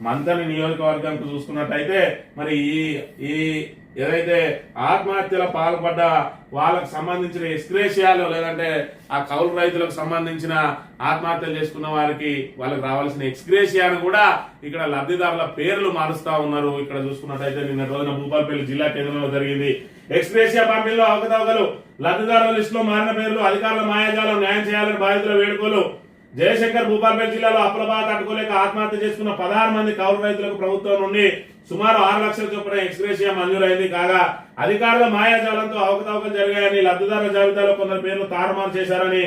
మంతని నియోజకవర్గానికి చూసుకున్నట్టయితే మరి ఈ ఏదైతే ఆత్మహత్యల పాల్పడ్డ వాళ్ళకు సంబంధించిన ఎక్స్గ్రేషియాలు లేదంటే ఆ కౌలు రైతులకు సంబంధించిన ఆత్మహత్యలు చేసుకున్న వారికి వాళ్ళకి రావాల్సిన ఎక్స్గ్రేషియాను కూడా ఇక్కడ లబ్ధిదారుల పేర్లు మారుస్తా ఉన్నారు. ఇక్కడ చూసుకున్నట్టయితే నిన్న రోజున భూపాలపల్లి జిల్లా కేంద్రంలో జరిగింది. ఎక్స్గ్రేషియా పంపిణీలో అవకతవకలు, లబ్ధిదారుల లిస్టులో మారిన పేర్లు, అధికారుల మాయాజాలం, న్యాయం చేయాలని బాధితుల వేడుకలు. జయశంకర్ భూపాలపల్లి జిల్లాలో అప్పుల బాధ తట్టుకోలేక ఆత్మహత్య చేసుకున్న 16 మంది కౌలు రైతులకు ప్రభుత్వం నుండి సుమారు 6 లక్షల చొప్పున ఎక్స్గ్రేషియా మంజూరైంది. కాగా అధికారుల మాయాజాలంతో అవకతవకలు జరిగాయని, లబ్ధిదారుల జాబితాలో కొందరు పేర్లు తారుమారు చేశారని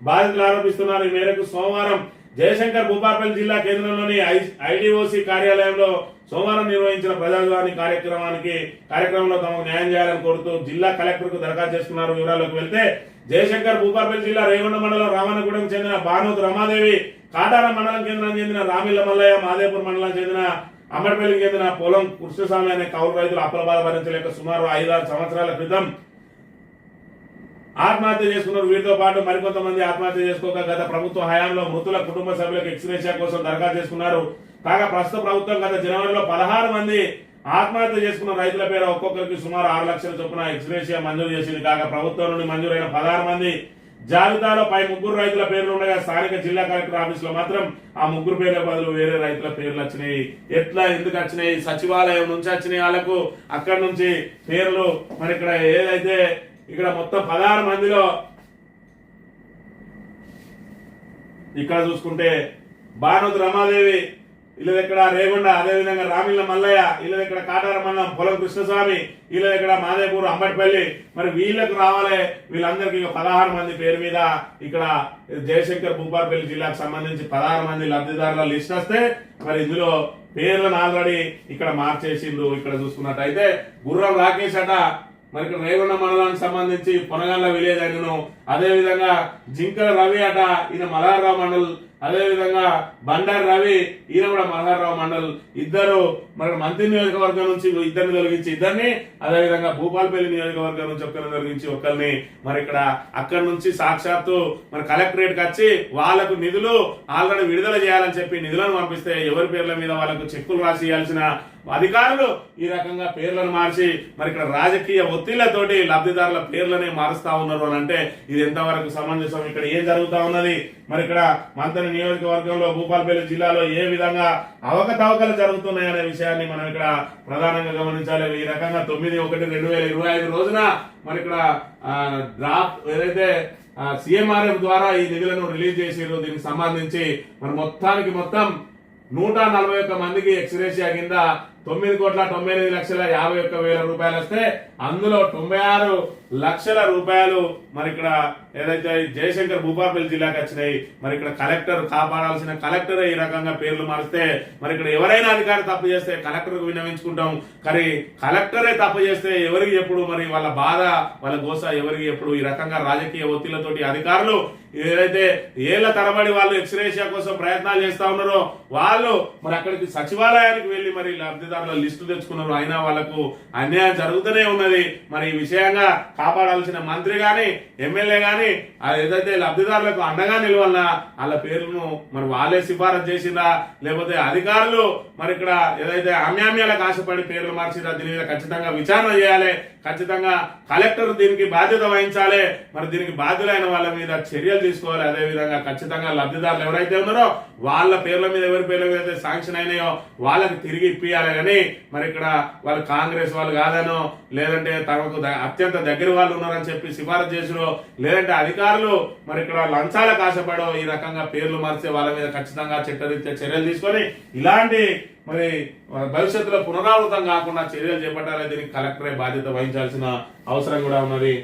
బాధితులు ఆరోపిస్తున్నారు. ఈ మేరకు సోమవారం జయశంకర్ భూపాలపల్లి జిల్లా కేంద్రంలోని ఐడిఓసి కార్యాలయంలో సోమవారం నిర్వహించిన ప్రజాస్వామ్య కార్యక్రమంలో తమకు న్యాయం చేయాలని కోరుతూ జిల్లా కలెక్టర్ కు దరఖాస్తు చేసుకున్నారు. వివరాల్లోకి వెళ్తే జయశంకర్ భూపాలపల్లి జిల్లా రేవణ మండలం రామన్నగూడెం చెందిన భానోత్ రమాదేవి, కాటారం మండలం కేంద్రం చెందిన రామిల్ల మల్లయ్య, మాదేపూర్ మండలం చెందిన అమ్మడిపల్లికి చెందిన పొలం కృష్ణస్వామి అనే కౌలు రైతులు అప్పుల బాధ భరించలేక సుమారు 5-6 సంవత్సరాల క్రితం ఆత్మహత్య చేసుకున్నారు. వీటితో పాటు మరికొంతమంది ఆత్మహత్య చేసుకోక గత ప్రభుత్వ హయాంలో మృతుల కుటుంబ సభ్యులకు ఎక్స్గ్రేషియా కోసం దరఖాస్తు చేసుకున్నారు. కాగా ప్రస్తుత ప్రభుత్వం గత జనవరిలో 16 మంది ఆత్మహత్య చేసుకున్న రైతుల పేరు ఒక్కొక్కరికి సుమారు 6 లక్షల చొప్పున ఎక్స్గ్రేషియా మంజూరు చేసింది. కాగా ప్రభుత్వం నుండి మంజూరైన 16 మంది జాబితాలో పై 3 రైతుల పేర్లు ఉండగా స్థానిక జిల్లా కలెక్టర్ ఆఫీస్ లో మాత్రం ఆ 3 పేర్ల బదులు వేరే రైతుల పేర్లు వచ్చినాయి. ఎట్లా ఎందుకు వచ్చినాయి? సచివాలయం నుంచి వచ్చినాయి వాళ్ళకు, అక్కడి నుంచి పేర్లు. మరి ఇక్కడ ఏదైతే ఇక్కడ మొత్తం 16 మందిలో ఇక్కడ చూసుకుంటే భానుత్ రమాదేవి ఇళ్ళ దగ్గర రేగొండ, అదేవిధంగా రామిల్ల మల్లయ్య ఇళ్ళ దగ్గర కాటార మండలం పొలం కృష్ణస్వామి ఇళ్ళ దగ్గర మాదేపూర్ అంబటిపల్లి. మరి వీళ్ళకు రావాలి. వీళ్ళందరికీ 16 మంది పేరు మీద ఇక్కడ జయశంకర్ భూపాలపల్లి జిల్లాకు సంబంధించి 16 మంది లబ్ధిదారుల లిస్ట్ వస్తే మరి ఇందులో పేర్లను ఆల్రెడీ ఇక్కడ మార్చేసిండ్రు. ఇక్కడ చూసుకున్నట్టయితే గుర్రం రాకేష్ అట మరి ఇక్కడ రేగొండ మండలానికి సంబంధించి పొనగండ్ల విలేజ్ అయినను, అదే విధంగా జింకల రవి అట ఈయన మల్హార్రావు మండల్, అదే విధంగా బండారు రవి ఈయన కూడా మల్హార్రావు మండల్. ఇద్దరు మరి మంత్రి నియోజకవర్గం నుంచి ఇద్దరిని తొలగించి ఇద్దరిని, అదే విధంగా భూపాలపల్లి నియోజకవర్గం నుంచి ఒక్కరిని తొలగించి ఒక్కరిని మరి ఇక్కడ అక్కడి నుంచి సాక్షాత్తు మరి కలెక్టరేట్ కి వచ్చి వాళ్లకు నిధులు ఆల్రెడీ విడుదల చేయాలని చెప్పి నిధులను పంపిస్తే ఎవరి పేర్ల మీద వాళ్ళకు చెక్కులు రాసి ఇవ్వాల్సిన అధికారులు ఈ రకంగా పేర్లను మార్చి మరి ఇక్కడ రాజకీయ ఒత్తిళ్లతోటి లబ్ధిదారుల పేర్లనే మారుస్తా ఉన్నారు అని అంటే ఇది ఎంతవరకు సమంజసం? ఇక్కడ ఏం జరుగుతా ఉన్నది? మరి ఇక్కడ మంత్రి నియోజకవర్గంలో భూపాలపల్లి జిల్లాలో ఏ విధంగా అవకతవకలు జరుగుతున్నాయనే విషయాన్ని మనం ఇక్కడ ప్రధానంగా గమనించాలి. ఈ రకంగా 9/1/2025 రోజున మరి ఇక్కడ డ్రాఫ్ట్ ఏదైతే సీఎంఆర్ఎఫ్ ద్వారా ఈ నిధులను రిలీజ్ చేసారు. దీనికి సంబంధించి మరి మొత్తం 141 మందికి ఎక్స్గ్రేషియా కింద 9,98,51,000 రూపాయలు వస్తే అందులో 96 లక్షల రూపాయలు మరి ఇక్కడ ఏదైతే జయశంకర్ భూపాలపల్లి జిల్లాకి వచ్చినాయి. మరి ఇక్కడ కలెక్టర్ కాపాడాల్సిన కలెక్టర్ ఈ రకంగా పేర్లు మారిస్తే మరి ఇక్కడ ఎవరైనా అధికారి తప్పు చేస్తే కలెక్టర్ కు విన్నవించుకుంటాం, కానీ కలెక్టరే తప్పు చేస్తే ఎవరికి ఎప్పుడు మరి వాళ్ళ బాధ వాళ్ళ గోస ఎవరికి ఎప్పుడు? ఈ రకంగా రాజకీయ ఒత్తిళ్లతోటి అధికారులు ఏదైతే ఏళ్ల తరబడి వాళ్ళు ఎక్స్గ్రేషియా కోసం ప్రయత్నాలు చేస్తా ఉన్నారో వాళ్ళు మరి అక్కడికి సచివాలయానికి వెళ్లి మరి లబ్ధిదారుల లిస్టు తెచ్చుకున్నారు. అయినా వాళ్లకు అన్యాయం జరుగుతూనే ఉన్నది. మరి ఈ విషయంగా కాపాడాల్సిన మంత్రి గాని ఎమ్మెల్యే గాని ఏదైతే లబ్ధిదారులకు అండగా నిలవాలన్నా వాళ్ళ పేర్లను మరి వాళ్ళే సిఫారసు చేసిందా, లేకపోతే అధికారులు మరి ఇక్కడ ఏదైతే అన్యామ్యాలకు ఆశపడి పేర్లు మార్చిరా, దీని మీద ఖచ్చితంగా విచారణ చేయాలి. ఖచ్చితంగా కలెక్టర్ దీనికి బాధ్యత వహించాలి. మరి దీనికి బాధ్యులైన వాళ్ళ మీద చర్యలు తీసుకోవాలి. అదే విధంగా ఖచ్చితంగా లబ్ధిదారులు ఎవరైతే ఉన్నారో వాళ్ళ పేర్ల మీద ఎవరి పేర్ల మీద అయితే శాంక్షన్ అయినాయో వాళ్ళకి తిరిగి ఇప్పియాలి. కానీ మరి ఇక్కడ వాళ్ళు కాంగ్రెస్ వాళ్ళు కాదనో, లేదంటే తమకు అత్యంత దగ్గర వాళ్ళు ఉన్నారని చెప్పి సిఫారసు చేసిరో, లేదంటే అధికారులు మరి ఇక్కడ లంచాలకు ఆశపడో ఈ రకంగా పేర్లు మార్చే వాళ్ళ మీద ఖచ్చితంగా చట్టరీత్యా చర్యలు తీసుకొని ఇలాంటి మరి భవిష్యత్తులో పునరావృతం కాకుండా చర్యలు చేపట్టాలి. దీనికి కలెక్టరే బాధ్యత వహించాల్సిన అవసరం కూడా ఉన్నది.